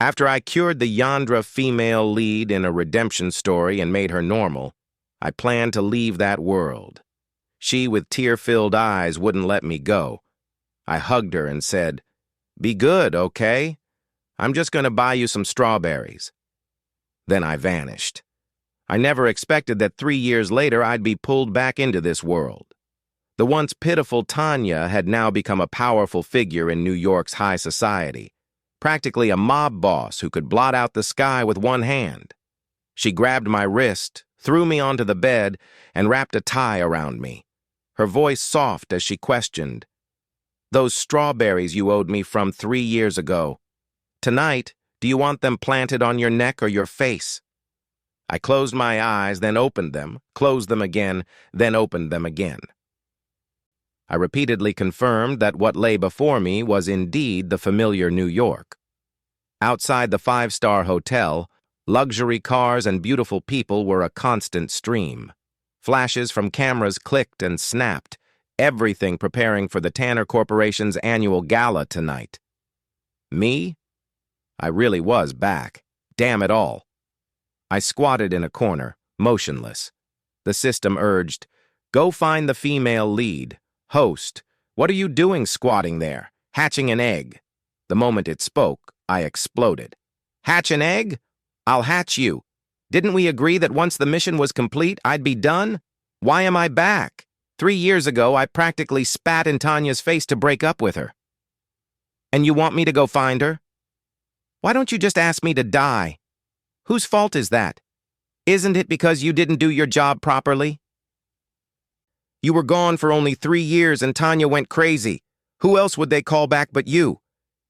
After I cured the yandere female lead in a redemption story and made her normal, I planned to leave that world. She, with tear-filled eyes, wouldn't let me go. I hugged her and said, "Be good, okay? I'm just going to buy you some strawberries." Then I vanished. I never expected that 3 years later I'd be pulled back into this world. The once pitiful Tanya had now become a powerful figure in New York's high society, practically a mob boss who could blot out the sky with one hand. She grabbed my wrist, threw me onto the bed, and wrapped a tie around me. Her voice soft as she questioned, "Those strawberries you owed me from 3 years ago. Tonight, do you want them planted on your neck or your face?" I closed my eyes, then opened them, closed them again, then opened them again. I repeatedly confirmed that what lay before me was indeed the familiar New York. Outside the five-star hotel, luxury cars and beautiful people were a constant stream. Flashes from cameras clicked and snapped, everything preparing for the Tanner Corporation's annual gala tonight. Me? I really was back. Damn it all. I squatted in a corner, motionless. The system urged, "Go find the female lead. Host, what are you doing squatting there? Hatching an egg." The moment it spoke, I exploded. "Hatch an egg? I'll hatch you. Didn't we agree that once the mission was complete, I'd be done? Why am I back? 3 years ago, I practically spat in Tanya's face to break up with her. And you want me to go find her? Why don't you just ask me to die? Whose fault is that? Isn't it because you didn't do your job properly? You were gone for only 3 years and Tanya went crazy. Who else would they call back but you?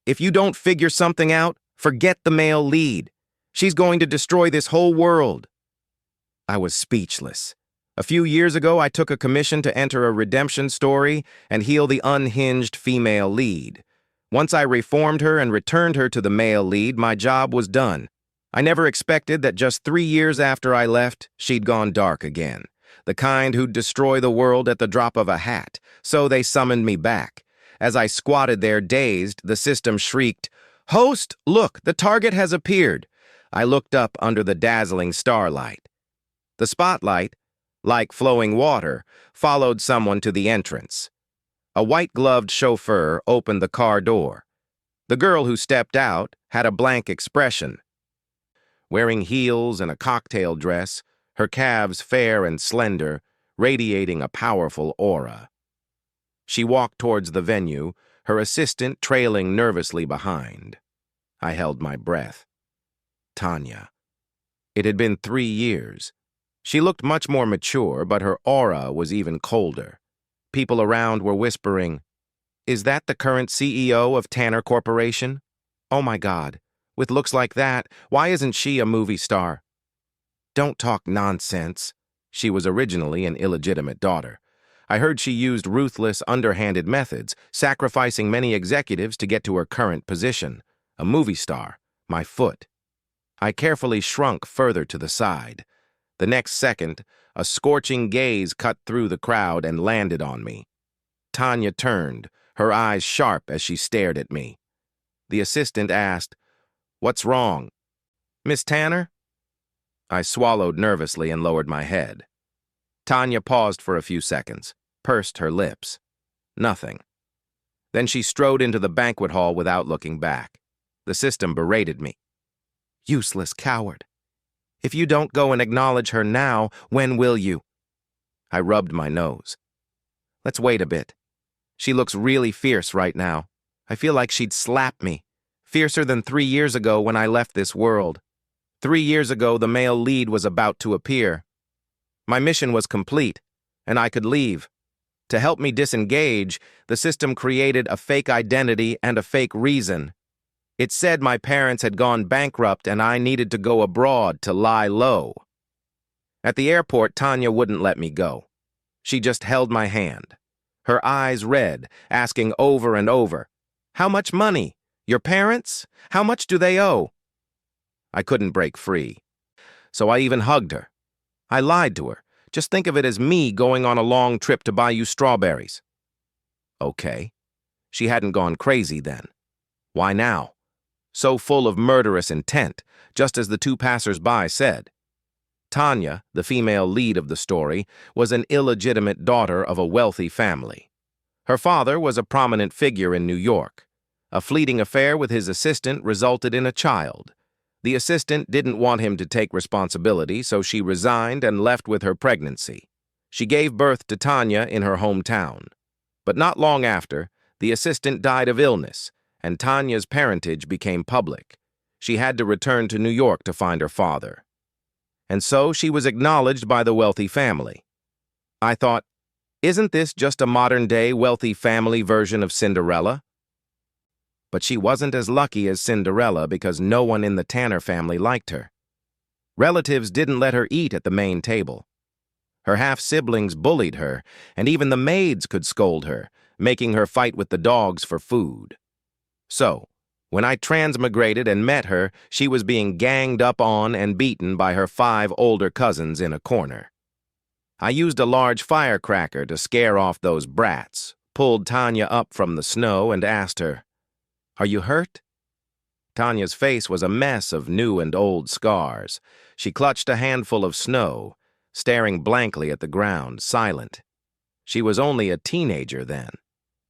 If you don't figure something out, forget the male lead. She's going to destroy this whole world." I was speechless. A few years ago, I took a commission to enter a redemption story and heal the unhinged female lead. Once I reformed her and returned her to the male lead, my job was done. I never expected that just 3 years after I left, she'd gone dark again. The kind who'd destroy the world at the drop of a hat. So they summoned me back. As I squatted there dazed, the system shrieked, "Host, look, the target has appeared." I looked up under the dazzling starlight. The spotlight, like flowing water, followed someone to the entrance. A white-gloved chauffeur opened the car door. The girl who stepped out had a blank expression. Wearing heels and a cocktail dress, her calves fair and slender, radiating a powerful aura. She walked towards the venue, her assistant trailing nervously behind. I held my breath. Tanya. It had been 3 years. She looked much more mature, but her aura was even colder. People around were whispering, "Is that the current CEO of Tanner Corporation? Oh my God, with looks like that, why isn't she a movie star?" Don't talk nonsense. She was originally an illegitimate daughter. I heard she used ruthless, underhanded methods, sacrificing many executives to get to her current position. A movie star. My foot. I carefully shrunk further to the side. The next second, a scorching gaze cut through the crowd and landed on me. Tanya turned, her eyes sharp as she stared at me. The assistant asked, "What's wrong? Miss Tanner?" I swallowed nervously and lowered my head. Tanya paused for a few seconds, pursed her lips. Nothing. Then she strode into the banquet hall without looking back. The system berated me. "Useless coward. If you don't go and acknowledge her now, when will you?" I rubbed my nose. "Let's wait a bit. She looks really fierce right now. I feel like she'd slap me. Fiercer than 3 years ago when I left this world. 3 years ago, the male lead was about to appear. My mission was complete, and I could leave. To help me disengage, the system created a fake identity and a fake reason. It said my parents had gone bankrupt and I needed to go abroad to lie low. At the airport, Tanya wouldn't let me go. She just held my hand. Her eyes red, asking over and over, "How much money? Your parents? How much do they owe?" I couldn't break free. So I even hugged her. I lied to her. Just think of it as me going on a long trip to buy you strawberries. Okay. She hadn't gone crazy then. Why now? so full of murderous intent, just as the two passers-by said. Tanya, the female lead of the story, was an illegitimate daughter of a wealthy family. Her father was a prominent figure in New York. A fleeting affair with his assistant resulted in a child. The assistant didn't want him to take responsibility, so she resigned and left with her pregnancy. She gave birth to Tanya in her hometown. But not long after, the assistant died of illness, and Tanya's parentage became public. She had to return to New York to find her father. And so she was acknowledged by the wealthy family. I thought, isn't this just a modern-day wealthy family version of Cinderella? But she wasn't as lucky as Cinderella because no one in the Tanner family liked her. Relatives didn't let her eat at the main table. Her half-siblings bullied her, and even the maids could scold her, making her fight with the dogs for food. So, when I transmigrated and met her, she was being ganged up on and beaten by her 5 older cousins in a corner. I used a large firecracker to scare off those brats, pulled Tanya up from the snow, and asked her, "Are you hurt?" Tanya's face was a mess of new and old scars. She clutched a handful of snow, staring blankly at the ground, silent. She was only a teenager then.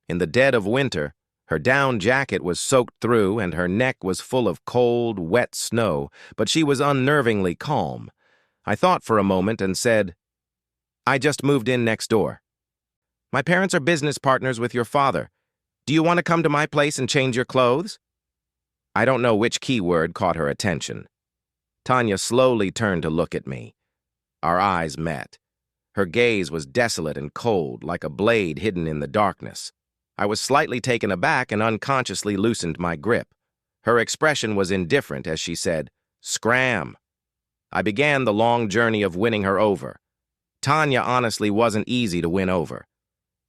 In the dead of winter, her down jacket was soaked through and her neck was full of cold, wet snow, but she was unnervingly calm. I thought for a moment and said, "I just moved in next door. My parents are business partners with your father. Do you want to come to my place and change your clothes?" I don't know which keyword caught her attention. Tanya slowly turned to look at me. Our eyes met. Her gaze was desolate and cold, like a blade hidden in the darkness. I was slightly taken aback and unconsciously loosened my grip. Her expression was indifferent as she said, "Scram." I began the long journey of winning her over. Tanya honestly wasn't easy to win over.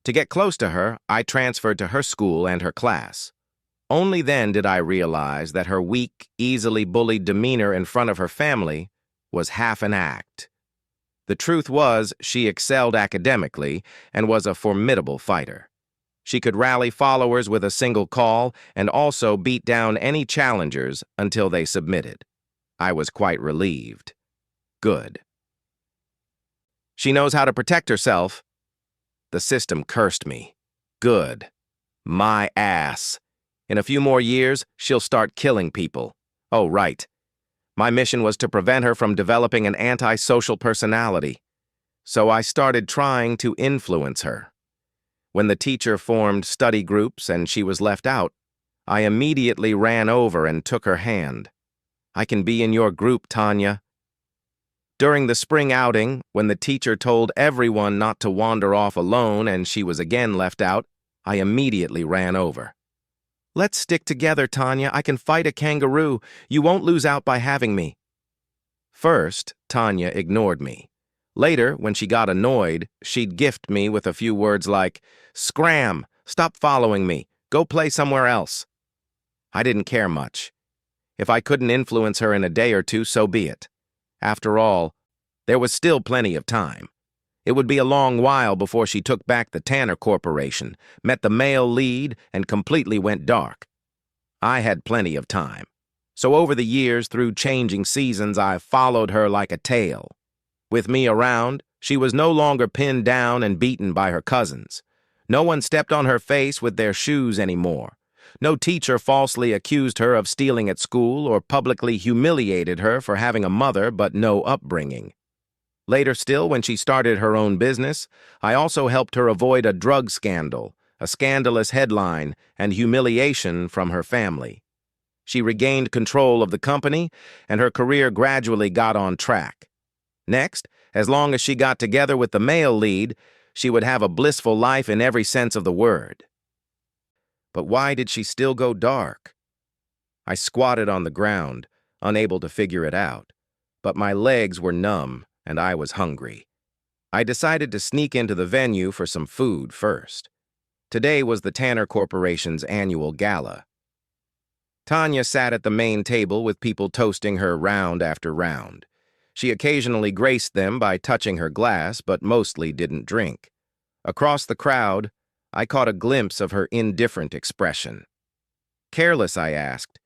To get close to her, I transferred to her school and her class. Only then did I realize that her weak, easily bullied demeanor in front of her family was half an act. The truth was, she excelled academically and was a formidable fighter. She could rally followers with a single call and also beat down any challengers until they submitted. I was quite relieved. Good. She knows how to protect herself. The system cursed me. Good. My ass. In a few more years, she'll start killing people. Oh, right. My mission was to prevent her from developing an antisocial personality. So I started trying to influence her. When the teacher formed study groups and she was left out, I immediately ran over and took her hand. "I can be in your group, Tanya." During the spring outing, when the teacher told everyone not to wander off alone and she was again left out, I immediately ran over. "Let's stick together, Tanya. I can fight a kangaroo. You won't lose out by having me." First, Tanya ignored me. Later, when she got annoyed, she'd gift me with a few words like, "Scram! Stop following me. Go play somewhere else." I didn't care much. If I couldn't influence her in a day or two, so be it. After all, there was still plenty of time. It would be a long while before she took back the Tanner Corporation, met the male lead, and completely went dark. I had plenty of time. So over the years, through changing seasons, I followed her like a tail. With me around, she was no longer pinned down and beaten by her cousins. No one stepped on her face with their shoes anymore. No teacher falsely accused her of stealing at school or publicly humiliated her for having a mother but no upbringing. Later still, when she started her own business, I also helped her avoid a drug scandal, a scandalous headline, and humiliation from her family. She regained control of the company, and her career gradually got on track. Next, as long as she got together with the male lead, she would have a blissful life in every sense of the word. But why did she still go dark? I squatted on the ground, unable to figure it out, but my legs were numb and I was hungry. I decided to sneak into the venue for some food first. Today was the Tanner Corporation's annual gala. Tanya sat at the main table with people toasting her round after round. She occasionally graced them by touching her glass, but mostly didn't drink. Across the crowd, I caught a glimpse of her indifferent expression. Careless, I asked,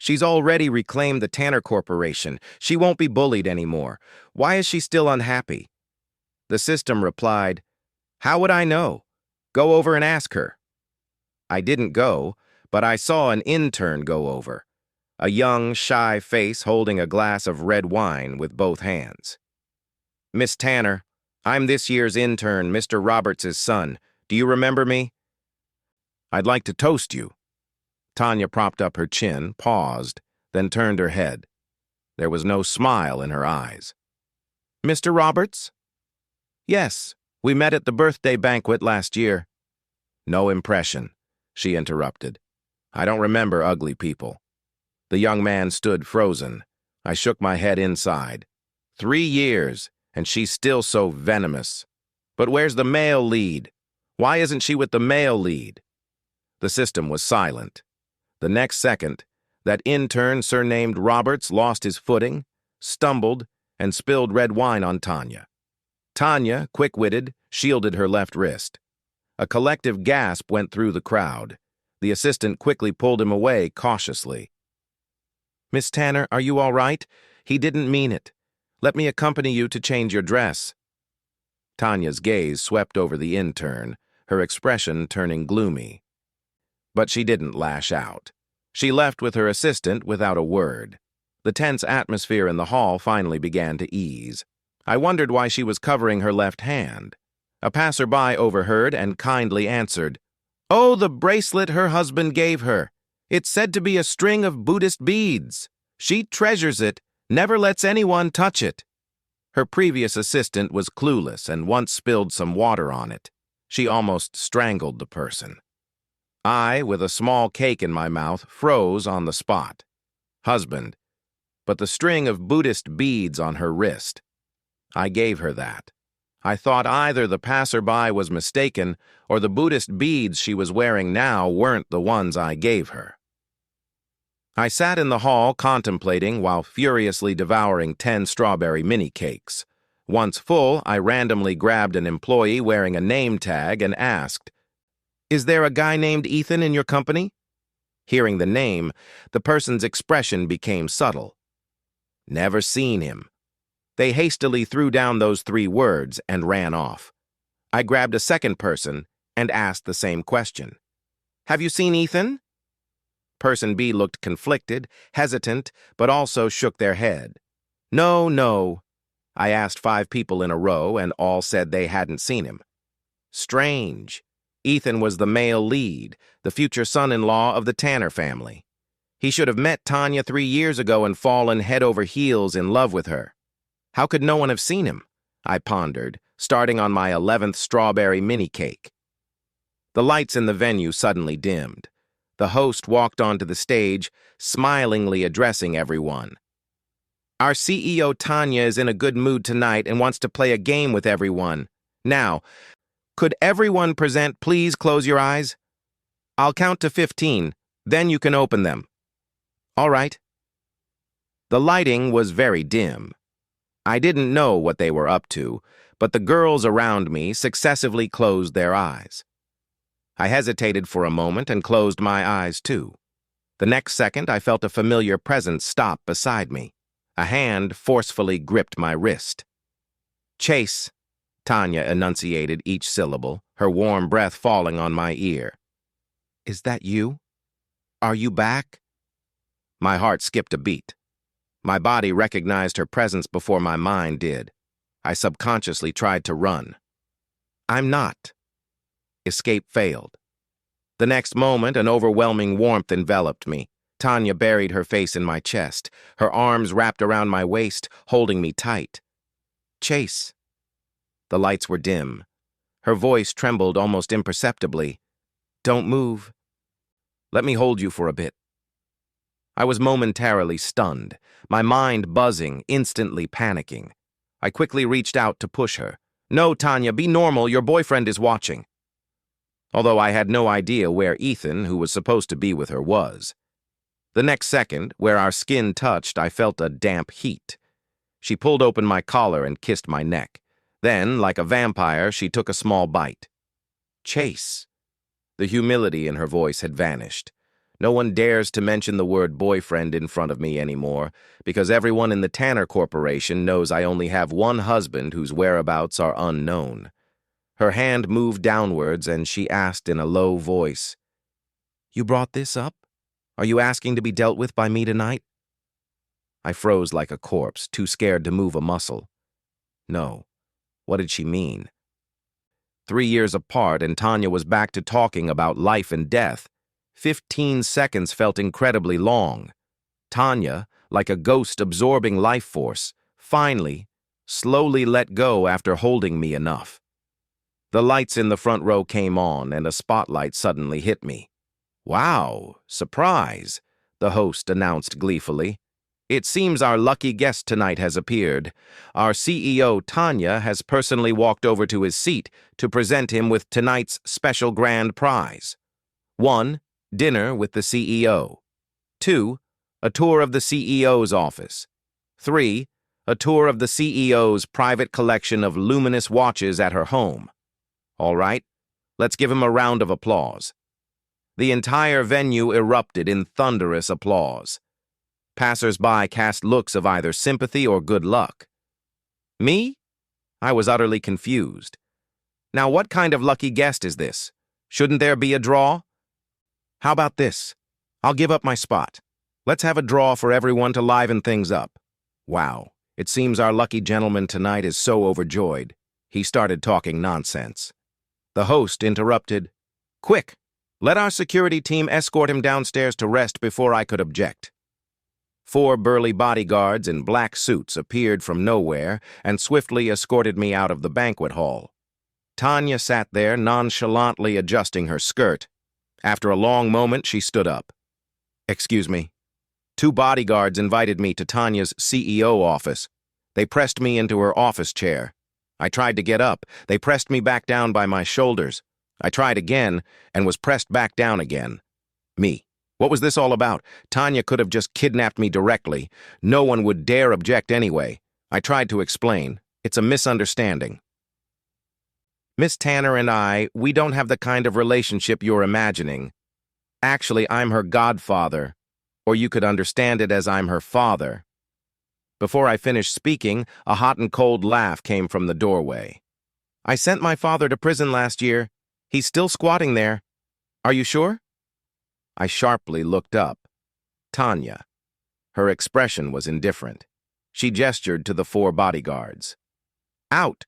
She's already reclaimed the Tanner Corporation. She won't be bullied anymore. Why is she still unhappy? The system replied, "How would I know? Go over and ask her." I didn't go, but I saw an intern go over. A young, shy face holding a glass of red wine with both hands. "Miss Tanner, I'm this year's intern, Mr. Roberts' son. Do you remember me?" "I'd like to toast you." Tanya propped up her chin, paused, then turned her head. There was no smile in her eyes. "Mr. Roberts?" "Yes, we met at the birthday banquet last year." "No impression," she interrupted. "I don't remember ugly people." The young man stood frozen. I shook my head inside. 3 years, and she's still so venomous. But where's the male lead? Why isn't she with the male lead? The system was silent. The next second, that intern surnamed Roberts lost his footing, stumbled, and spilled red wine on Tanya. Tanya, quick-witted, shielded her left wrist. A collective gasp went through the crowd. The assistant quickly pulled him away cautiously. "Miss Tanner, are you all right? He didn't mean it. Let me accompany you to change your dress." Tanya's gaze swept over the intern, her expression turning gloomy. But she didn't lash out. She left with her assistant without a word. The tense atmosphere in the hall finally began to ease. I wondered why she was covering her left hand. A passerby overheard and kindly answered, "Oh, the bracelet her husband gave her. It's said to be a string of Buddhist beads. She treasures it, never lets anyone touch it." Her previous assistant was clueless and once spilled some water on it. She almost strangled the person. I, with a small cake in my mouth, froze on the spot. Husband, but the string of Buddhist beads on her wrist. I gave her that. I thought either the passerby was mistaken or the Buddhist beads she was wearing now weren't the ones I gave her. I sat in the hall contemplating while furiously devouring 10 strawberry mini cakes. Once full, I randomly grabbed an employee wearing a name tag and asked, "Is there a guy named Ethan in your company?" Hearing the name, the person's expression became subtle. "Never seen him." They hastily threw down those 3 words and ran off. I grabbed a second person and asked the same question. "Have you seen Ethan?" Person B looked conflicted, hesitant, but also shook their head. "No, no." I asked 5 people in a row, and all said they hadn't seen him. Strange. Ethan was the male lead, the future son-in-law of the Tanner family. He should have met Tanya 3 years ago and fallen head over heels in love with her. How could no one have seen him? I pondered, starting on my 11th strawberry mini cake. The lights in the venue suddenly dimmed. The host walked onto the stage, smilingly addressing everyone. "Our CEO Tanya is in a good mood tonight and wants to play a game with everyone. Now, could everyone present please close your eyes? I'll count to 15, then you can open them." "All right." The lighting was very dim. I didn't know what they were up to, but the girls around me successively closed their eyes. I hesitated for a moment and closed my eyes too. The next second, I felt a familiar presence stop beside me. A hand forcefully gripped my wrist. "Chase," Tanya enunciated each syllable, her warm breath falling on my ear. "Is that you? Are you back?" My heart skipped a beat. My body recognized her presence before my mind did. I subconsciously tried to run. "I'm not." Escape failed. The next moment, an overwhelming warmth enveloped me. Tanya buried her face in my chest, her arms wrapped around my waist, holding me tight. "Chase." The lights were dim. Her voice trembled almost imperceptibly. "Don't move. Let me hold you for a bit." I was momentarily stunned, my mind buzzing, instantly panicking. I quickly reached out to push her. "No, Tanya, be normal, your boyfriend is watching." Although I had no idea where Ethan, who was supposed to be with her, was. The next second, where our skin touched, I felt a damp heat. She pulled open my collar and kissed my neck. Then, like a vampire, she took a small bite. "Chase." The humility in her voice had vanished. No one dares to mention the word boyfriend in front of me anymore, because everyone in the Tanner Corporation knows I only have one husband whose whereabouts are unknown. Her hand moved downwards, and she asked in a low voice, "You brought this up? Are you asking to be dealt with by me tonight?" I froze like a corpse, too scared to move a muscle. No. What did she mean? 3 years apart, and Tanya was back to talking about life and death. 15 seconds felt incredibly long. Tanya, like a ghost absorbing life force, finally, slowly let go after holding me enough. The lights in the front row came on, and a spotlight suddenly hit me. "Wow, surprise," the host announced gleefully. "It seems our lucky guest tonight has appeared. Our CEO, Tanya, has personally walked over to his seat to present him with tonight's special grand prize. 1. Dinner with the CEO. 2. A tour of the CEO's office. 3. A tour of the CEO's private collection of luminous watches at her home. All right, let's give him a round of applause." The entire venue erupted in thunderous applause. Passers-by cast looks of either sympathy or good luck. Me? I was utterly confused. Now, what kind of lucky guest is this? Shouldn't there be a draw? How about this? I'll give up my spot. Let's have a draw for everyone to liven things up. Wow, it seems our lucky gentleman tonight is so overjoyed. He started talking nonsense. The host interrupted. "Quick, let our security team escort him downstairs to rest before I could object." 4 burly bodyguards in black suits appeared from nowhere and swiftly escorted me out of the banquet hall. Tanya sat there nonchalantly adjusting her skirt. After a long moment, she stood up. "Excuse me." 2 bodyguards invited me to Tanya's CEO office. They pressed me into her office chair. I tried to get up. They pressed me back down by my shoulders. I tried again and was pressed back down again. Me. What was this all about? Tanya could have just kidnapped me directly. No one would dare object anyway. I tried to explain. It's a misunderstanding. "Miss Tanner and we don't have the kind of relationship you're imagining. Actually, I'm her godfather, or you could understand it as I'm her father." Before I finished speaking, a hot and cold laugh came from the doorway. "I sent my father to prison last year. He's still squatting there. Are you sure?" I sharply looked up. Tanya. Her expression was indifferent. She gestured to the 4 bodyguards. "Out!"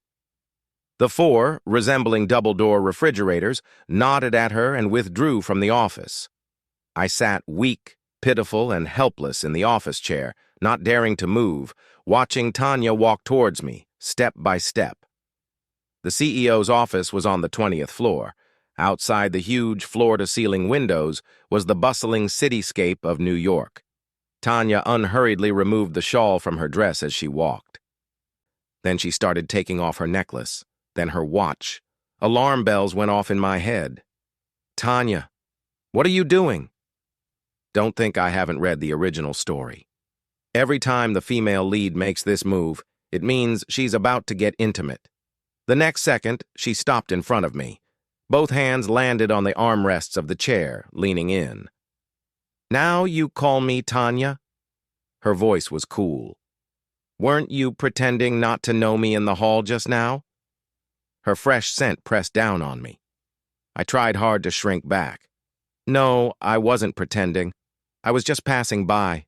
The 4, resembling double-door refrigerators, nodded at her and withdrew from the office. I sat weak, pitiful, and helpless in the office chair, not daring to move, watching Tanya walk towards me, step by step. The CEO's office was on the 20th floor. Outside the huge floor-to-ceiling windows was the bustling cityscape of New York. Tanya unhurriedly removed the shawl from her dress as she walked. Then she started taking off her necklace, then her watch. Alarm bells went off in my head. "Tanya, what are you doing?" Don't think I haven't read the original story. Every time the female lead makes this move, it means she's about to get intimate. The next second, she stopped in front of me. Both hands landed on the armrests of the chair, leaning in. "Now you call me Tanya?" Her voice was cool. "Weren't you pretending not to know me in the hall just now?" Her fresh scent pressed down on me. I tried hard to shrink back. "No, I wasn't pretending. I was just passing by.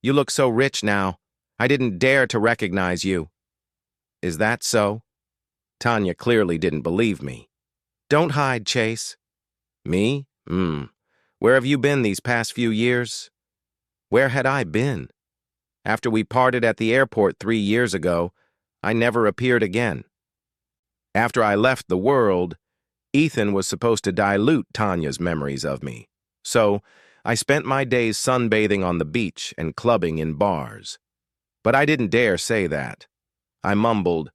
You look so rich now. I didn't dare to recognize you." "Is that so?" Tanya clearly didn't believe me. "Don't hide, Chase." "Me? Where have you been these past few years?" Where had I been? After we parted at the airport 3 years ago, I never appeared again. After I left the world, Ethan was supposed to dilute Tanya's memories of me. So, I spent my days sunbathing on the beach and clubbing in bars. But I didn't dare say that. I mumbled,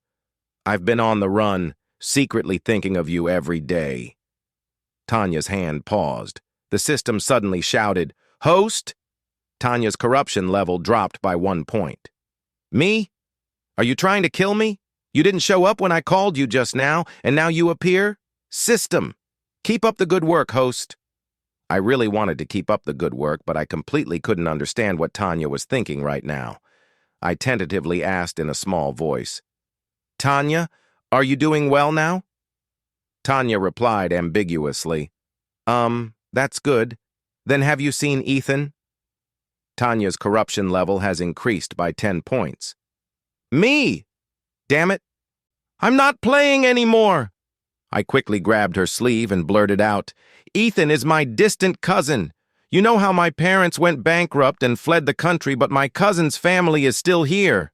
"I've been on the run, secretly thinking of you every day." Tanya's hand paused. The system suddenly shouted, "Host!" Tanya's corruption level dropped by 1 point. "Me? Are you trying to kill me? You didn't show up when I called you just now, and now you appear? System! Keep up the good work, host." I really wanted to keep up the good work, but I completely couldn't understand what Tanya was thinking right now. I tentatively asked in a small voice, "Tanya, are you doing well now?" Tanya replied ambiguously, That's good. Then have you seen Ethan?" Tanya's corruption level has increased by 10 points. "Me! Damn it! I'm not playing anymore!" I quickly grabbed her sleeve and blurted out, "Ethan is my distant cousin. You know how my parents went bankrupt and fled the country, but my cousin's family is still here.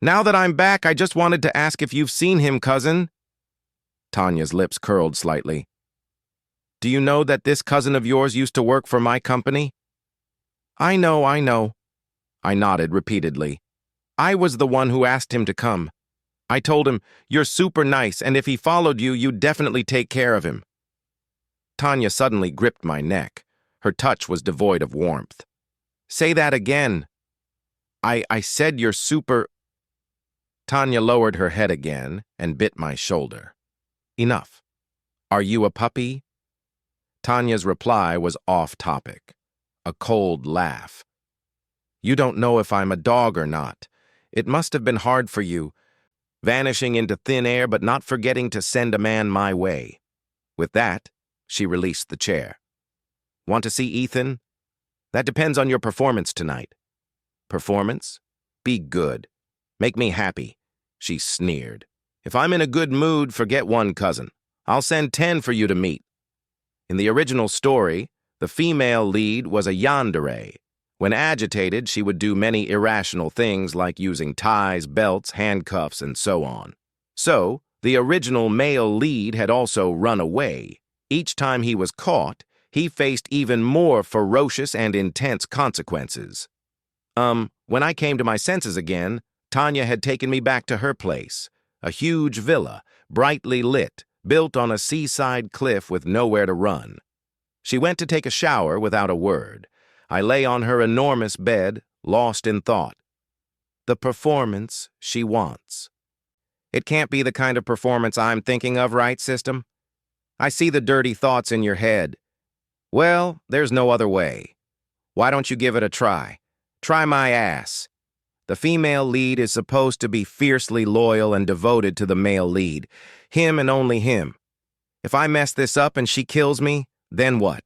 Now that I'm back, I just wanted to ask if you've seen him, cousin." Tanya's lips curled slightly. "Do you know that this cousin of yours used to work for my company?" I know. I nodded repeatedly. "I was the one who asked him to come. I told him, 'You're super nice, and if he followed you, you'd definitely take care of him.'" Tanya suddenly gripped my neck. Her touch was devoid of warmth. "Say that again." I said you're super—" Tanya lowered her head again and bit my shoulder. "Enough. Are you a puppy?" Tanya's reply was off-topic. A cold laugh. "You don't know if I'm a dog or not. It must have been hard for you, vanishing into thin air but not forgetting to send a man my way." With that, she released the chair. "Want to see Ethan? That depends on your performance tonight." "Performance? Be good. Make me happy," she sneered. "If I'm in a good mood, forget one cousin. I'll send 10 for you to meet." In the original story, the female lead was a yandere. When agitated, she would do many irrational things like using ties, belts, handcuffs, and so on. So, the original male lead had also run away. Each time he was caught, he faced even more ferocious and intense consequences. When I came to my senses again, Tanya had taken me back to her place, a huge villa, brightly lit, built on a seaside cliff with nowhere to run. She went to take a shower without a word. I lay on her enormous bed, lost in thought. The performance she wants. It can't be the kind of performance I'm thinking of, right, system? I see the dirty thoughts in your head. Well, there's no other way. Why don't you give it a try? Try my ass. The female lead is supposed to be fiercely loyal and devoted to the male lead. Him and only him. If I mess this up and she kills me, then what?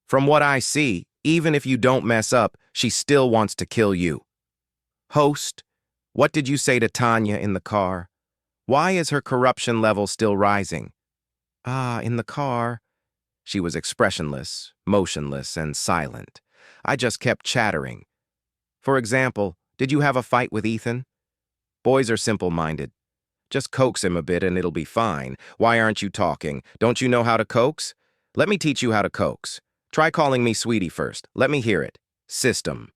From what I see, even if you don't mess up, she still wants to kill you. Host, what did you say to Tanya in the car? Why is her corruption level still rising? In the car. She was expressionless, motionless, and silent. I just kept chattering. For example, did you have a fight with Ethan? Boys are simple-minded. Just coax him a bit and it'll be fine. Why aren't you talking? Don't you know how to coax? Let me teach you how to coax. Try calling me sweetie first. Let me hear it. System.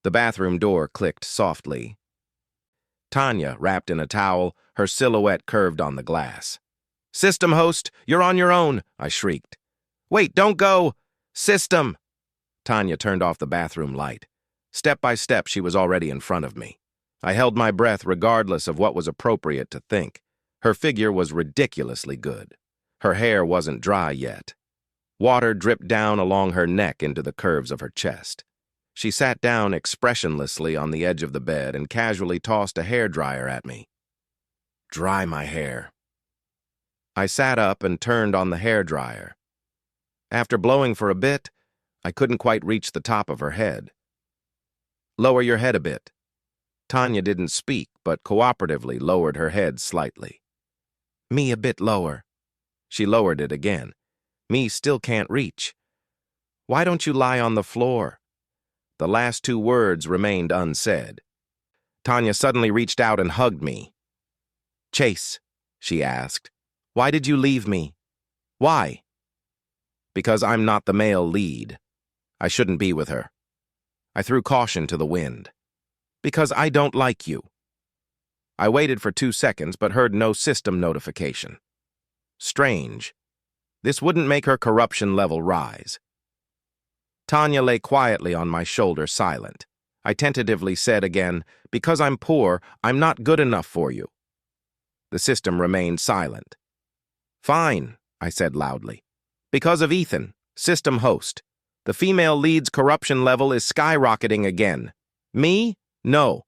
The bathroom door clicked softly. Tanya, wrapped in a towel, her silhouette curved on the glass. "System, host, you're on your own," I shrieked. "Wait, don't go! System!" Tanya turned off the bathroom light. Step by step, she was already in front of me. I held my breath regardless of what was appropriate to think. Her figure was ridiculously good. Her hair wasn't dry yet. Water dripped down along her neck into the curves of her chest. She sat down expressionlessly on the edge of the bed and casually tossed a hairdryer at me. "Dry my hair." I sat up and turned on the hairdryer. After blowing for a bit, I couldn't quite reach the top of her head. "Lower your head a bit." Tanya didn't speak, but cooperatively lowered her head slightly. "Me a bit lower." She lowered it again. "Me still can't reach." "Why don't you lie on the floor?" The last 2 words remained unsaid. Tanya suddenly reached out and hugged me. "Chase," she asked, "why did you leave me?" "Why?" "Because I'm not the male lead. I shouldn't be with her." I threw caution to the wind. "Because I don't like you." I waited for 2 seconds but heard no system notification. Strange. This wouldn't make her corruption level rise. Tanya lay quietly on my shoulder, silent. I tentatively said again, "Because I'm poor, I'm not good enough for you." The system remained silent. "Fine," I said loudly. "Because of Ethan. System host. The female lead's corruption level is skyrocketing again. Me? No.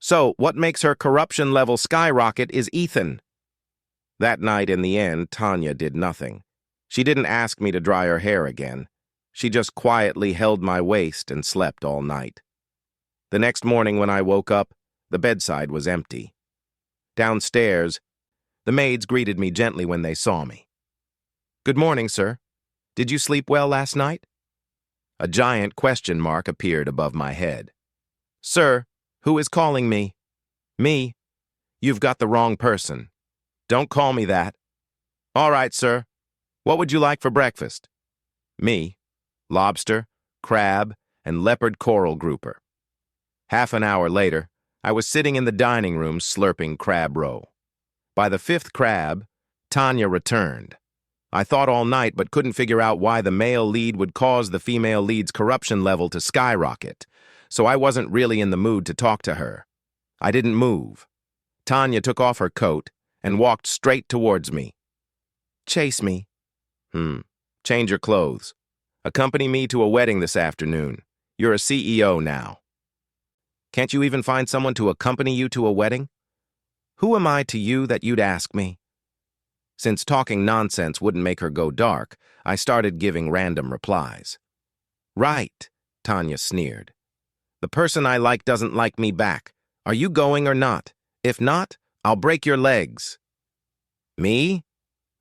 So, what makes her corruption level skyrocket is Ethan. That night, in the end, Tanya did nothing. She didn't ask me to dry her hair again. She just quietly held my waist and slept all night. The next morning when I woke up, the bedside was empty. Downstairs, the maids greeted me gently when they saw me. "Good morning, sir. Did you sleep well last night?" A giant question mark appeared above my head. "Sir, who is calling me?" "Me? You've got the wrong person. Don't call me that." "All right, sir. What would you like for breakfast?" "Me. Lobster, crab, and leopard coral grouper." Half an hour later, I was sitting in the dining room slurping crab roe. By the fifth crab, Tanya returned. I thought all night but couldn't figure out why the male lead would cause the female lead's corruption level to skyrocket, so I wasn't really in the mood to talk to her. I didn't move. Tanya took off her coat and walked straight towards me. "Chase me." Change your clothes. Accompany me to a wedding this afternoon. You're a CEO now." "Can't you even find someone to accompany you to a wedding?" "Who am I to you that you'd ask me?" Since talking nonsense wouldn't make her go dark, I started giving random replies. "Right," Tanya sneered. "The person I like doesn't like me back. Are you going or not? If not, I'll break your legs." "Me?"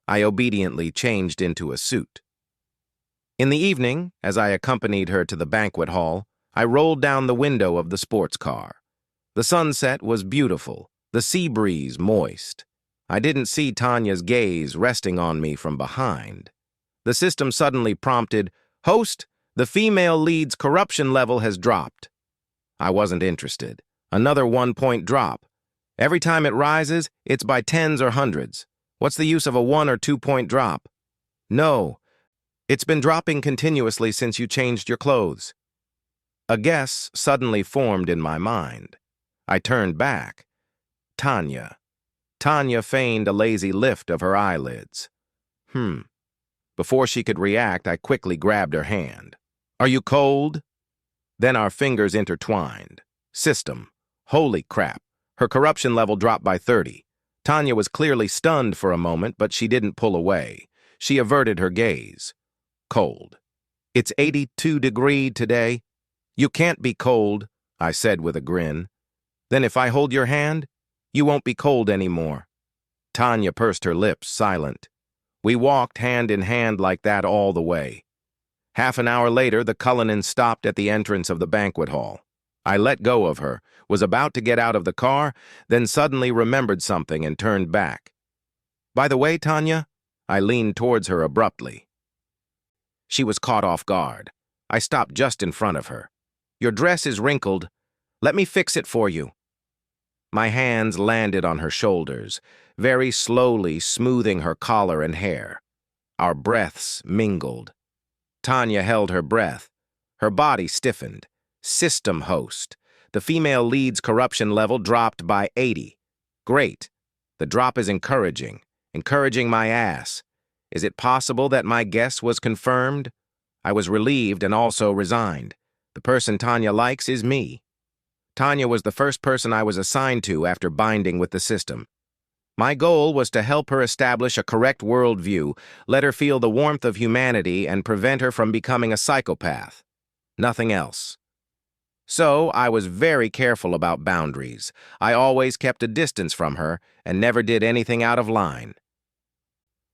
I obediently changed into a suit. In the evening, as I accompanied her to the banquet hall, I rolled down the window of the sports car. The sunset was beautiful, the sea breeze moist. I didn't see Tanya's gaze resting on me from behind. The system suddenly prompted, "Host, the female lead's corruption level has dropped." I wasn't interested. Another 1-point drop. Every time it rises, it's by tens or hundreds. What's the use of a 1 or 2-point drop? "No, it's been dropping continuously since you changed your clothes." A guess suddenly formed in my mind. I turned back. Tanya. Tanya feigned a lazy lift of her eyelids. Before she could react, I quickly grabbed her hand. "Are you cold?" Then our fingers intertwined. System. Holy crap. Her corruption level dropped by 30. Tanya was clearly stunned for a moment, but she didn't pull away. She averted her gaze. "Cold. It's 82 degrees today." "You can't be cold," I said with a grin. "Then if I hold your hand, you won't be cold anymore." Tanya pursed her lips, silent. We walked hand in hand like that all the way. Half an hour later, the Cullinan stopped at the entrance of the banquet hall. I let go of her, was about to get out of the car, then suddenly remembered something and turned back. "By the way, Tanya," I leaned towards her abruptly. She was caught off guard. I stopped just in front of her. "Your dress is wrinkled. Let me fix it for you." My hands landed on her shoulders, very slowly smoothing her collar and hair. Our breaths mingled. Tanya held her breath. Her body stiffened. System host. The female lead's corruption level dropped by 80. Great. The drop is encouraging. Encouraging my ass. Is it possible that my guess was confirmed? I was relieved and also resigned. The person Tanya likes is me. Tanya was the first person I was assigned to after binding with the system. My goal was to help her establish a correct worldview, let her feel the warmth of humanity, and prevent her from becoming a psychopath. Nothing else. So I was very careful about boundaries. I always kept a distance from her and never did anything out of line.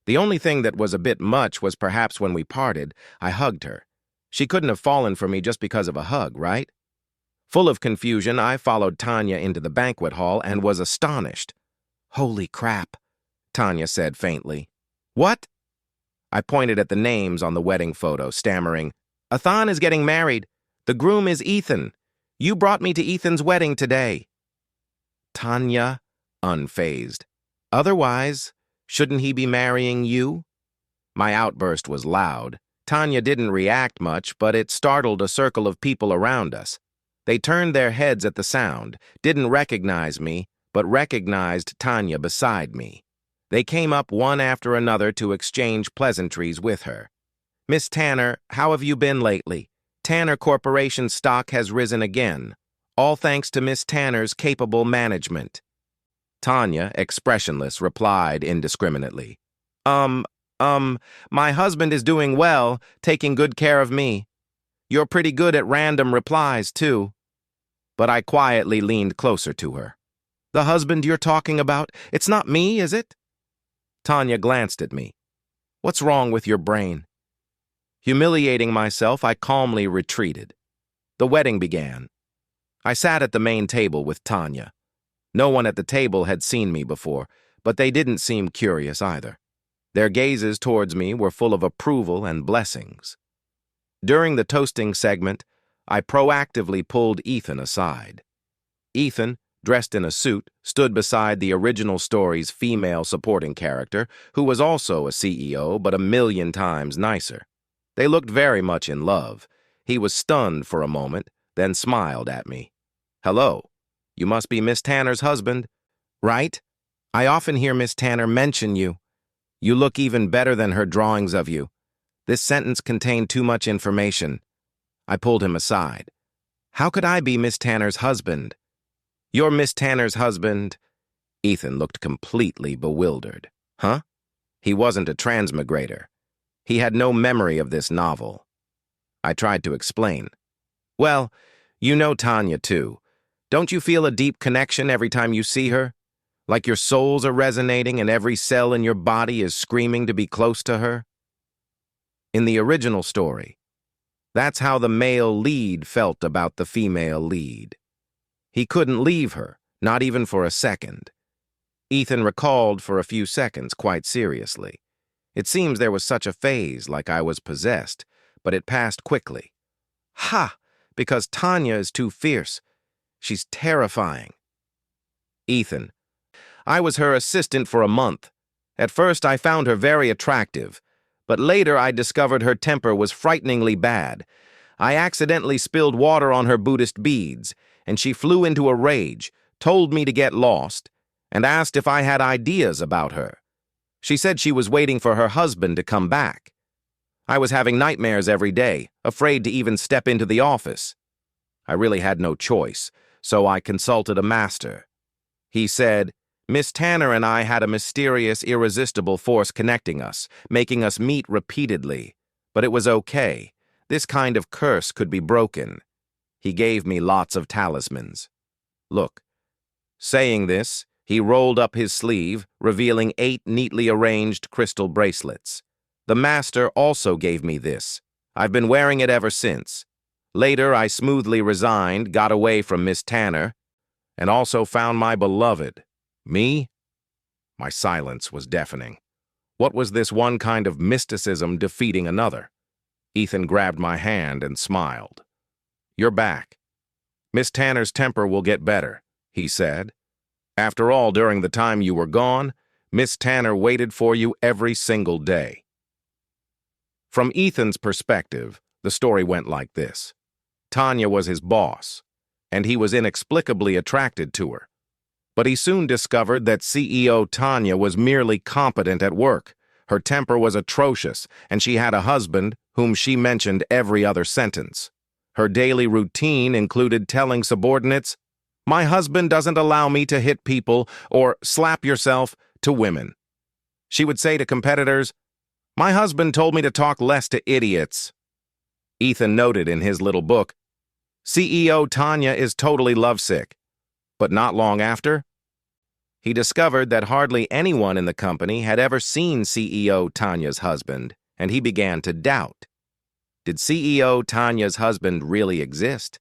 The only thing that was a bit much was perhaps when we parted, I hugged her. She couldn't have fallen for me just because of a hug, right? Full of confusion, I followed Tanya into the banquet hall and was astonished. "Holy crap," Tanya said faintly. "What?" I pointed at the names on the wedding photo, stammering, "Athan is getting married. The groom is Ethan. You brought me to Ethan's wedding today." Tanya, unfazed. "Otherwise, shouldn't he be marrying you?" My outburst was loud. Tanya didn't react much, but it startled a circle of people around us. They turned their heads at the sound, didn't recognize me, but recognized Tanya beside me. They came up one after another to exchange pleasantries with her. Miss Tanner, how have you been lately? Tanner Corporation stock has risen again, all thanks to Miss Tanner's capable management. Tanya, expressionless, replied indiscriminately. Um, my husband is doing well, taking good care of me. You're pretty good at random replies, too. But I quietly leaned closer to her. The husband you're talking about, it's not me, is it? Tanya glanced at me. What's wrong with your brain? Humiliating myself, I calmly retreated. The wedding began. I sat at the main table with Tanya. No one at the table had seen me before, but they didn't seem curious either. Their gazes towards me were full of approval and blessings. During the toasting segment, I proactively pulled Ethan aside. Ethan, dressed in a suit, stood beside the original story's female supporting character, who was also a CEO but a million times nicer. They looked very much in love. He was stunned for a moment, then smiled at me. Hello, you must be Miss Tanner's husband, right? I often hear Miss Tanner mention you. You look even better than her drawings of you. This sentence contained too much information. I pulled him aside. How could I be Miss Tanner's husband? You're Miss Tanner's husband. Ethan looked completely bewildered. Huh? He wasn't a transmigrator. He had no memory of this novel. I tried to explain. Well, you know Tanya too. Don't you feel a deep connection every time you see her? Like your souls are resonating and every cell in your body is screaming to be close to her? In the original story, that's how the male lead felt about the female lead. He couldn't leave her, not even for a second. Ethan recalled for a few seconds quite seriously. It seems there was such a phase, like I was possessed, but it passed quickly. Ha! Because Tanya is too fierce. She's terrifying. Ethan. I was her assistant for a month. At first I found her very attractive, but later I discovered her temper was frighteningly bad. I accidentally spilled water on her Buddhist beads, and she flew into a rage, told me to get lost, and asked if I had ideas about her. She said she was waiting for her husband to come back. I was having nightmares every day, afraid to even step into the office. I really had no choice, so I consulted a master. He said, Miss Tanner and I had a mysterious, irresistible force connecting us, making us meet repeatedly. But it was okay. This kind of curse could be broken. He gave me lots of talismans. Look. Saying this, he rolled up his sleeve, revealing 8 neatly arranged crystal bracelets. The master also gave me this. I've been wearing it ever since. Later, I smoothly resigned, got away from Miss Tanner, and also found my beloved. Me? My silence was deafening. What was this one kind of mysticism defeating another? Ethan grabbed my hand and smiled. You're back. Miss Tanner's temper will get better, he said. After all, during the time you were gone, Miss Tanner waited for you every single day. From Ethan's perspective, the story went like this. Tanya was his boss, and he was inexplicably attracted to her. But he soon discovered that CEO Tanya was merely competent at work. Her temper was atrocious, and she had a husband whom she mentioned every other sentence. Her daily routine included telling subordinates, "My husband doesn't allow me to hit people or slap yourself to women." She would say to competitors, "My husband told me to talk less to idiots." Ethan noted in his little book, CEO Tanya is totally lovesick. But not long after, he discovered that hardly anyone in the company had ever seen CEO Tanya's husband, and he began to doubt. Did CEO Tanya's husband really exist?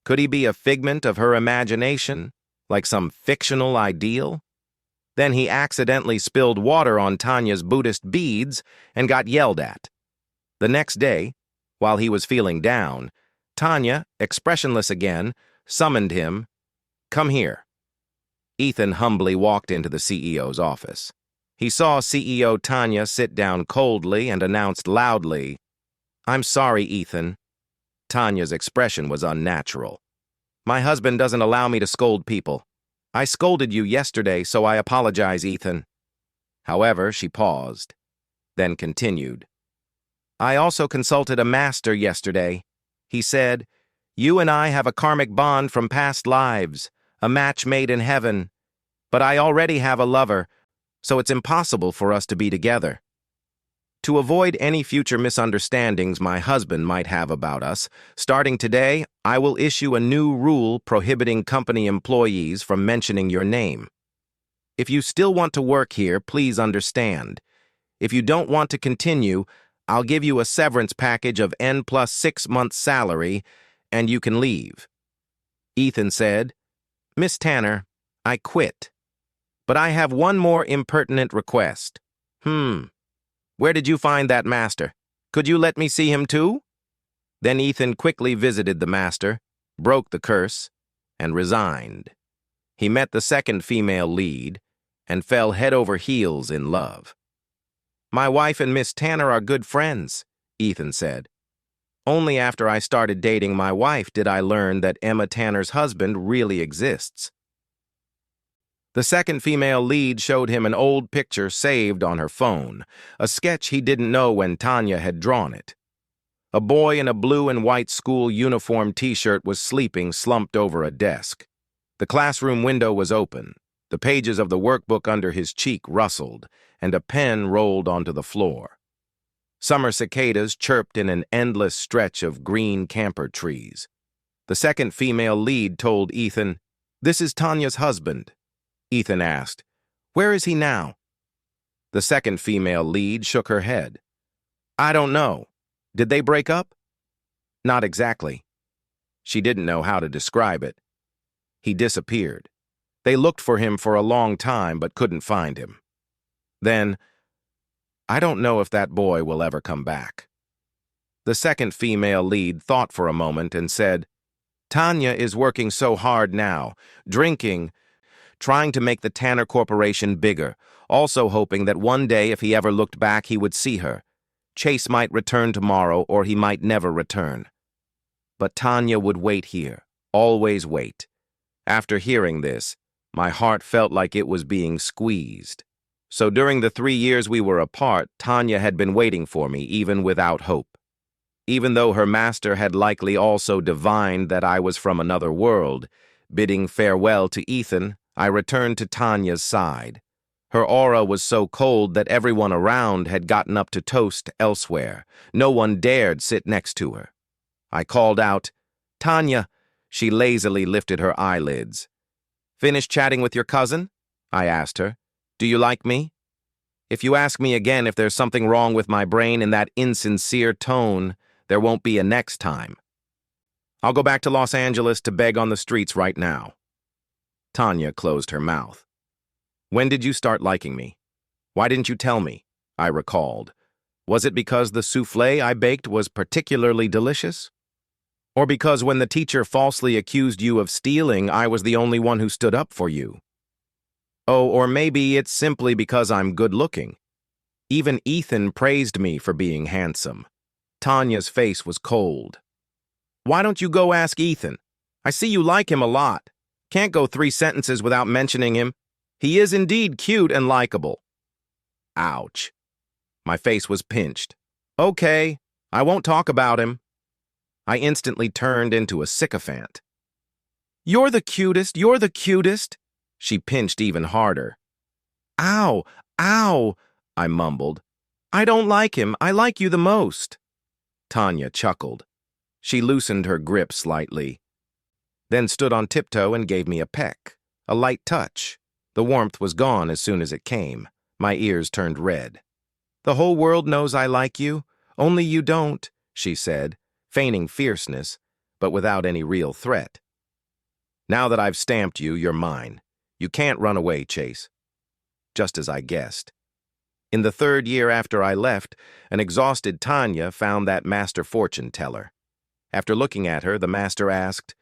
Could he be a figment of her imagination, like some fictional ideal? Then he accidentally spilled water on Tanya's Buddhist beads and got yelled at. The next day, while he was feeling down, Tanya, expressionless again, summoned him. Come here. Ethan humbly walked into the CEO's office. He saw CEO Tanya sit down coldly and announced loudly, I'm sorry, Ethan. Tanya's expression was unnatural. My husband doesn't allow me to scold people. I scolded you yesterday, so I apologize, Ethan. However, she paused, then continued. I also consulted a master yesterday. He said, "You and I have a karmic bond from past lives, a match made in heaven. But I already have a lover, so it's impossible for us to be together." To avoid any future misunderstandings my husband might have about us, starting today, I will issue a new rule prohibiting company employees from mentioning your name. If you still want to work here, please understand. If you don't want to continue, I'll give you a severance package of N plus 6 months' salary, and you can leave. Ethan said, "Miss Tanner, I quit. But I have one more impertinent request." Where did you find that master? Could you let me see him too?" Then Ethan quickly visited the master, broke the curse, and resigned. He met the second female lead and fell head over heels in love. "My wife and Miss Tanner are good friends," Ethan said. "Only after I started dating my wife did I learn that Emma Tanner's husband really exists." The second female lead showed him an old picture saved on her phone, a sketch he didn't know when Tanya had drawn it. A boy in a blue and white school uniform t-shirt was sleeping slumped over a desk. The classroom window was open. The pages of the workbook under his cheek rustled, and a pen rolled onto the floor. Summer cicadas chirped in an endless stretch of green camper trees. The second female lead told Ethan, "This is Tanya's husband." Ethan asked, "Where is he now?" The second female lead shook her head. "I don't know. Did they break up?" "Not exactly." She didn't know how to describe it. He disappeared. They looked for him for a long time but couldn't find him. Then, "I don't know if that boy will ever come back." The second female lead thought for a moment and said, "Tanya is working so hard now, drinking, trying to make the Tanner Corporation bigger, also hoping that one day if he ever looked back he would see her. Chase might return tomorrow or he might never return. But Tanya would wait here, always wait." After hearing this, my heart felt like it was being squeezed. So during the 3 years we were apart, Tanya had been waiting for me even without hope. Even though her master had likely also divined that I was from another world, bidding farewell to Ethan, I returned to Tanya's side. Her aura was so cold that everyone around had gotten up to toast elsewhere. No one dared sit next to her. I called out, "Tanya." She lazily lifted her eyelids. "Finished chatting with your cousin?" I asked her. "Do you like me?" If you ask me again if there's something wrong with my brain in that insincere tone, there won't be a next time. I'll go back to Los Angeles to beg on the streets right now. Tanya closed her mouth. "When did you start liking me? Why didn't you tell me?" I recalled. Was it because the soufflé I baked was particularly delicious? Or because when the teacher falsely accused you of stealing, I was the only one who stood up for you? Oh, or maybe it's simply because I'm good-looking. Even Ethan praised me for being handsome. Tanya's face was cold. "Why don't you go ask Ethan? I see you like him a lot. Can't go 3 sentences without mentioning him. He is indeed cute and likable." Ouch. My face was pinched. "Okay, I won't talk about him." I instantly turned into a sycophant. "You're the cutest, you're the cutest." She pinched even harder. "Ow, ow," I mumbled. "I don't like him, I like you the most." Tanya chuckled. She loosened her grip slightly, then stood on tiptoe and gave me a peck, a light touch. The warmth was gone as soon as it came. My ears turned red. "The whole world knows I like you, only you don't," she said, feigning fierceness, but without any real threat. "Now that I've stamped you, you're mine. You can't run away, Chase." Just as I guessed. In the 3rd year after I left, an exhausted Tanya found that master fortune teller. After looking at her, the master asked,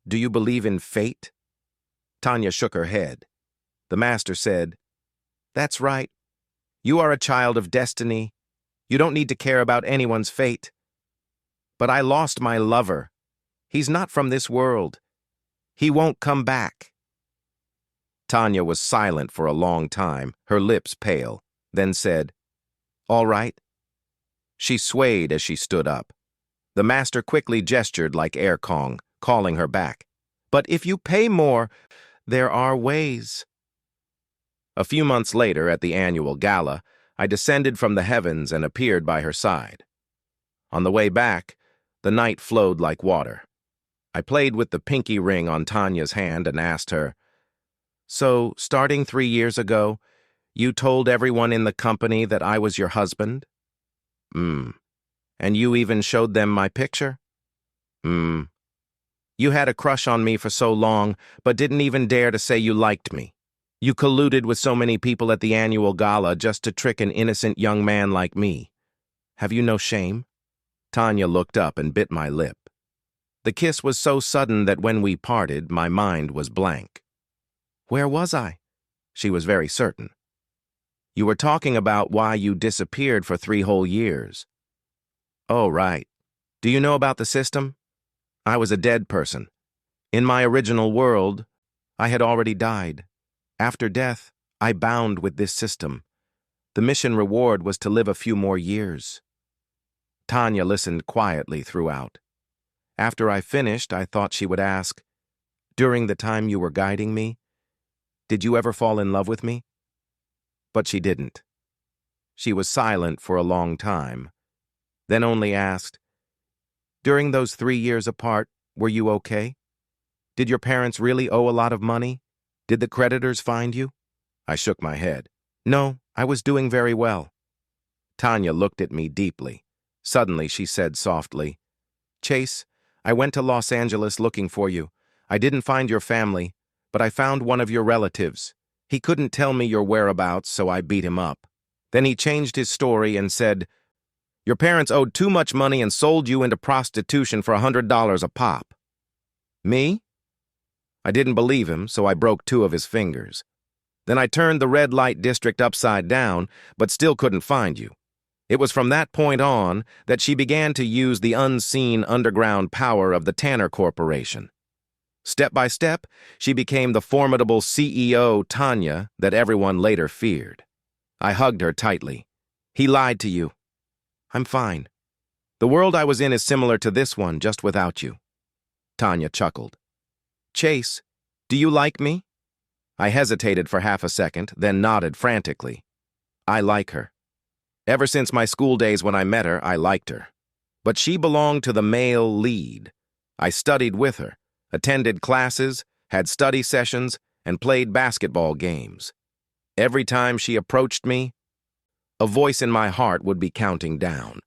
"Do you believe in fate?" Tanya shook her head. The master said, "That's right. You are a child of destiny. You don't need to care about anyone's fate. But I lost my lover. He's not from this world. He won't come back." Tanya was silent for a long time, her lips pale, then said, "All right." She swayed as she stood up. The master quickly gestured like air Kong, calling her back. But if you pay more, there are ways. A few months later, at the annual gala, I descended from the heavens and appeared by her side. On the way back, the night flowed like water. I played with the pinky ring on Tanya's hand and asked her, "So, starting 3 years ago, you told everyone in the company that I was your husband?" And you even showed them my picture?" You had a crush on me for so long, but didn't even dare to say you liked me. You colluded with so many people at the annual gala just to trick an innocent young man like me. Have you no shame?" Tanya looked up and bit my lip. The kiss was so sudden that when we parted, my mind was blank. "Where was I?" She was very certain. "You were talking about why you disappeared for 3 whole years. "Oh, right. Do you know about the system? I was a dead person. In my original world, I had already died. After death, I bound with this system. The mission reward was to live a few more years." Tanya listened quietly throughout. After I finished, I thought she would ask, "During the time you were guiding me, did you ever fall in love with me?" But she didn't. She was silent for a long time, then only asked, "During those 3 years apart, were you okay? Did your parents really owe a lot of money? Did the creditors find you?" I shook my head. "No, I was doing very well." Tanya looked at me deeply. Suddenly she said softly, "Chase, I went to Los Angeles looking for you. I didn't find your family, but I found one of your relatives. He couldn't tell me your whereabouts, so I beat him up. Then he changed his story and said, 'Your parents owed too much money and sold you into prostitution for $100 a pop.'" "Me?" I didn't believe him, so I broke 2 of his fingers. Then I turned the red light district upside down, but still couldn't find you. It was from that point on that she began to use the unseen underground power of the Tanner Corporation. Step by step, she became the formidable CEO Tanya that everyone later feared. I hugged her tightly. "He lied to you." "I'm fine. The world I was in is similar to this one, just without you." Tanya chuckled. "Chase, do you like me?" I hesitated for half a second, then nodded frantically. I like her. Ever since my school days when I met her, I liked her. But she belonged to the male lead. I studied with her, attended classes, had study sessions, and played basketball games. Every time she approached me, a voice in my heart would be counting down.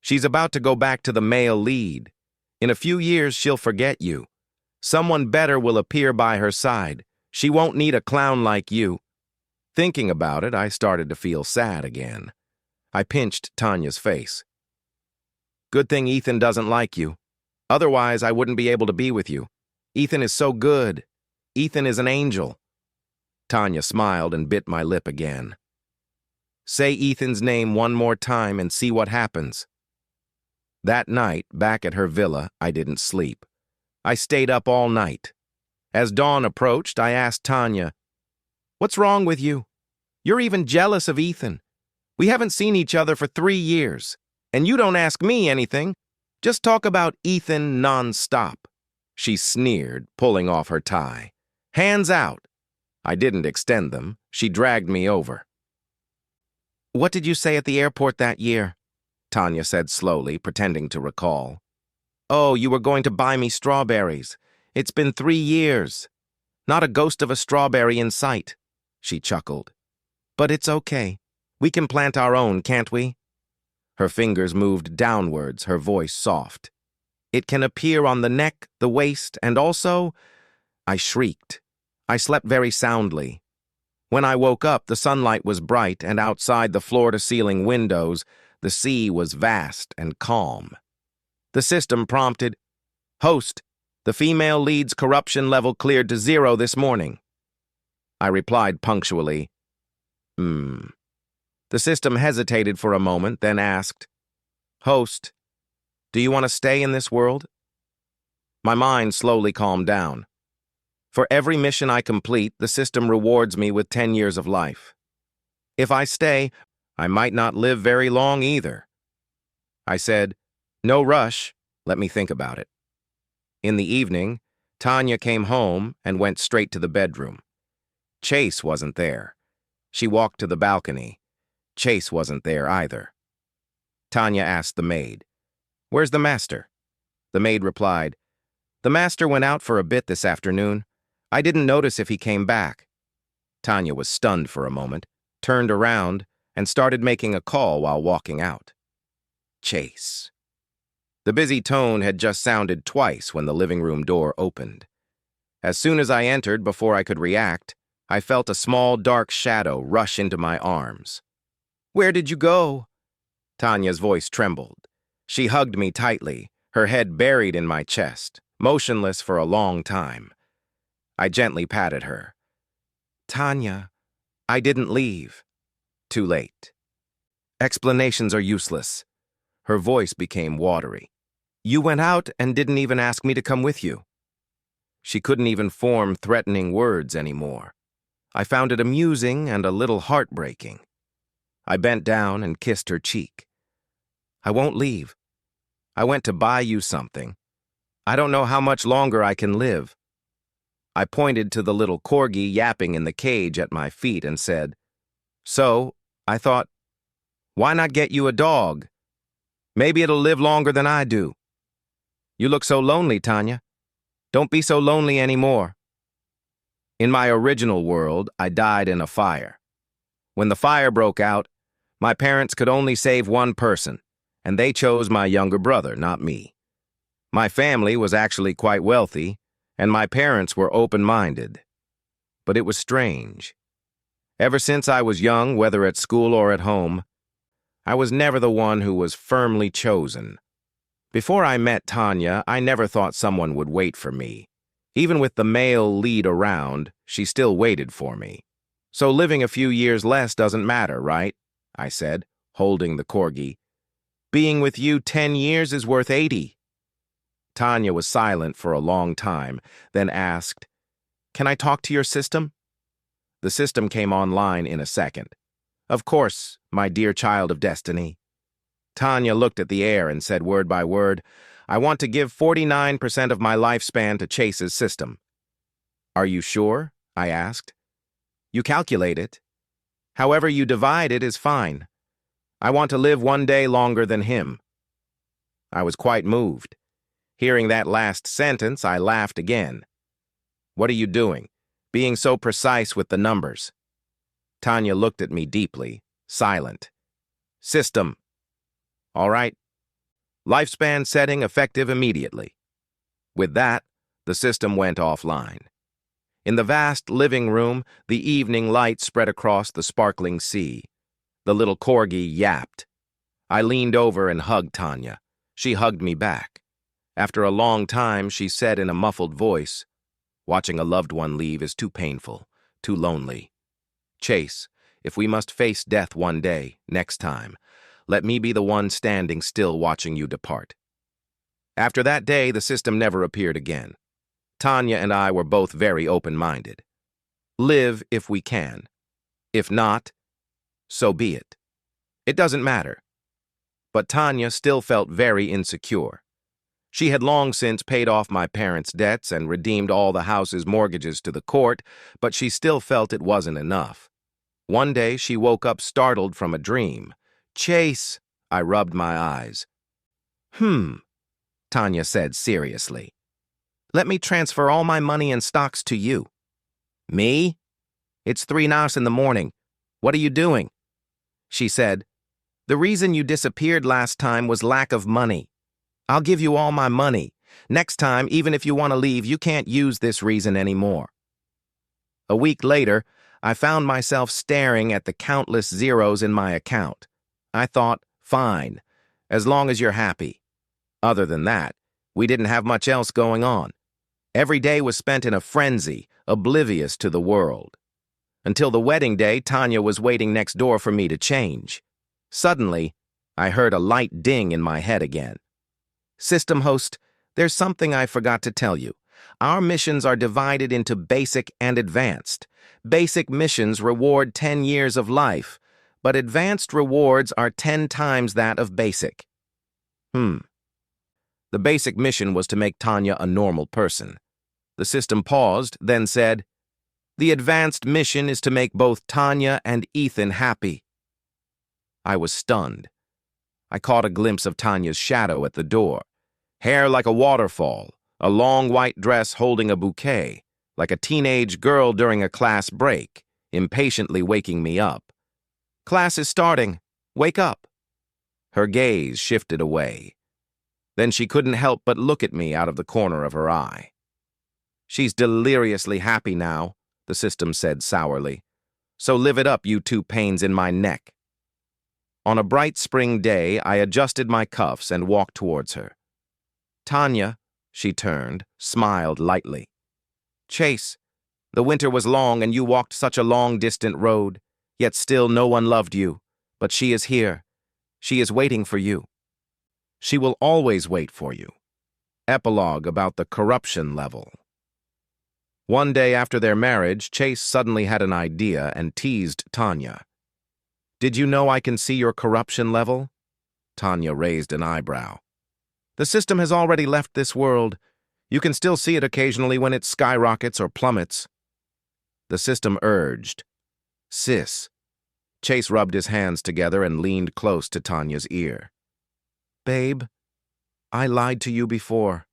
"She's about to go back to the male lead. In a few years, she'll forget you. Someone better will appear by her side. She won't need a clown like you." Thinking about it, I started to feel sad again. I pinched Tanya's face. "Good thing Ethan doesn't like you. Otherwise, I wouldn't be able to be with you. Ethan is so good. Ethan is an angel." Tanya smiled and bit my lip again. "Say Ethan's name one more time and see what happens." That night, back at her villa, I didn't sleep. I stayed up all night. As dawn approached, I asked Tanya, "What's wrong with you? You're even jealous of Ethan. We haven't seen each other for 3 years, and you don't ask me anything. Just talk about Ethan non-stop." She sneered, pulling off her tie. "Hands out." I didn't extend them. She dragged me over. "What did you say at the airport that year?" Tanya said slowly, pretending to recall. "Oh, you were going to buy me strawberries. It's been 3 years. Not a ghost of a strawberry in sight." She chuckled. "But it's okay. We can plant our own, can't we?" Her fingers moved downwards, her voice soft. "It can appear on the neck, the waist, and also—" I shrieked. I slept very soundly. When I woke up, the sunlight was bright, and outside the floor-to-ceiling windows, the sea was vast and calm. The system prompted, "Host, the female lead's corruption level cleared to 0 this morning." I replied punctually, The system hesitated for a moment, then asked, "Host, do you want to stay in this world?" My mind slowly calmed down. For every mission I complete, the system rewards me with 10 years of life. If I stay, I might not live very long either. I said, "No rush. Let me think about it." In the evening, Tanya came home and went straight to the bedroom. Chase wasn't there. She walked to the balcony. Chase wasn't there either. Tanya asked the maid, "Where's the master?" The maid replied, "The master went out for a bit this afternoon. I didn't notice if he came back." Tanya was stunned for a moment, turned around, and started making a call while walking out. Chase. The busy tone had just sounded twice when the living room door opened. As soon as I entered, before I could react, I felt a small dark shadow rush into my arms. "Where did you go?" Tanya's voice trembled. She hugged me tightly, her head buried in my chest, motionless for a long time. I gently patted her. "Tanya, I didn't leave." Too late. Explanations are useless. Her voice became watery. "You went out and didn't even ask me to come with you." She couldn't even form threatening words anymore. I found it amusing and a little heartbreaking. I bent down and kissed her cheek. "I won't leave. I went to buy you something. I don't know how much longer I can live." I pointed to the little corgi yapping in the cage at my feet and said, "So, I thought, why not get you a dog? Maybe it'll live longer than I do. You look so lonely, Tanya. Don't be so lonely anymore." In my original world, I died in a fire. When the fire broke out, my parents could only save one person, and they chose my younger brother, not me. My family was actually quite wealthy, and my parents were open-minded. But it was strange. Ever since I was young, whether at school or at home, I was never the one who was firmly chosen. Before I met Tanya, I never thought someone would wait for me. Even with the male lead around, she still waited for me. "So living a few years less doesn't matter, right?" I said, holding the corgi. "Being with you 10 years is worth 80. Tanya was silent for a long time, then asked, "Can I talk to your system?" The system came online in a second. "Of course, my dear child of destiny." Tanya looked at the air and said word by word, "I want to give 49% of my lifespan to Chase's system." "Are you sure?" I asked. "You calculate it. However you divide it is fine. I want to live one day longer than him." I was quite moved. Hearing that last sentence, I laughed again. "What are you doing, being so precise with the numbers?" Tanya looked at me deeply, silent. "System. All right. Lifespan setting effective immediately." With that, the system went offline. In the vast living room, the evening light spread across the sparkling sea. The little corgi yapped. I leaned over and hugged Tanya. She hugged me back. After a long time, she said in a muffled voice, "Watching a loved one leave is too painful, too lonely. Chase, if we must face death one day, next time, let me be the one standing still watching you depart." After that day, the system never appeared again. Tanya and I were both very open-minded. Live if we can. If not, so be it. It doesn't matter. But Tanya still felt very insecure. She had long since paid off my parents' debts and redeemed all the house's mortgages to the court, but she still felt it wasn't enough. One day, she woke up startled from a dream. "Chase," I rubbed my eyes. Tanya said seriously. "Let me transfer all my money and stocks to you." "Me? It's 3 nas in the morning. What are you doing?" She said, "The reason you disappeared last time was lack of money. I'll give you all my money. Next time, even if you want to leave, you can't use this reason anymore." A week later, I found myself staring at the countless zeros in my account. I thought, fine, as long as you're happy. Other than that, we didn't have much else going on. Every day was spent in a frenzy, oblivious to the world. Until the wedding day, Tanya was waiting next door for me to change. Suddenly, I heard a light ding in my head again. "System host, there's something I forgot to tell you. Our missions are divided into basic and advanced. Basic missions reward 10 years of life, but advanced rewards are 10 times that of basic." The basic mission was to make Tanya a normal person. The system paused, then said, "The advanced mission is to make both Tanya and Ethan happy." I was stunned. I caught a glimpse of Tanya's shadow at the door. Hair like a waterfall, a long white dress holding a bouquet, like a teenage girl during a class break, impatiently waking me up. "Class is starting. Wake up." Her gaze shifted away. Then she couldn't help but look at me out of the corner of her eye. "She's deliriously happy now," the system said sourly. "So live it up, you two pains in my neck." On a bright spring day, I adjusted my cuffs and walked towards her. "Tanya," she turned, smiled lightly. "Chase, the winter was long and you walked such a long, distant road, yet still no one loved you. But she is here. She is waiting for you. She will always wait for you." Epilogue about the corruption level. One day after their marriage, Chase suddenly had an idea and teased Tanya. "Did you know I can see your corruption level?" Tanya raised an eyebrow. "The system has already left this world. You can still see it occasionally when it skyrockets or plummets." The system urged, "Sis." Chase rubbed his hands together and leaned close to Tanya's ear. "Babe, I lied to you before.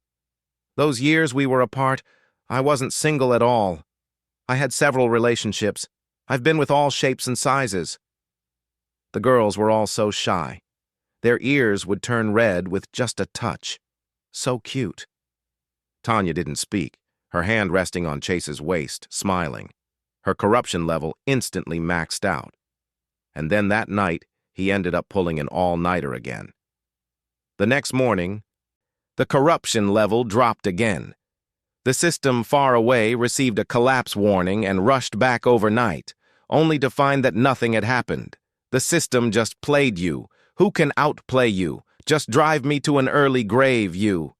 Those years we were apart, I wasn't single at all. I had several relationships. I've been with all shapes and sizes." The girls were all so shy. Their ears would turn red with just a touch. So cute. Tanya didn't speak, her hand resting on Chase's waist, smiling. Her corruption level instantly maxed out. And then that night, he ended up pulling an all-nighter again. The next morning, the corruption level dropped again. The system far away received a collapse warning and rushed back overnight, only to find that nothing had happened. The system just played you. Who can outplay you? Just drive me to an early grave, you.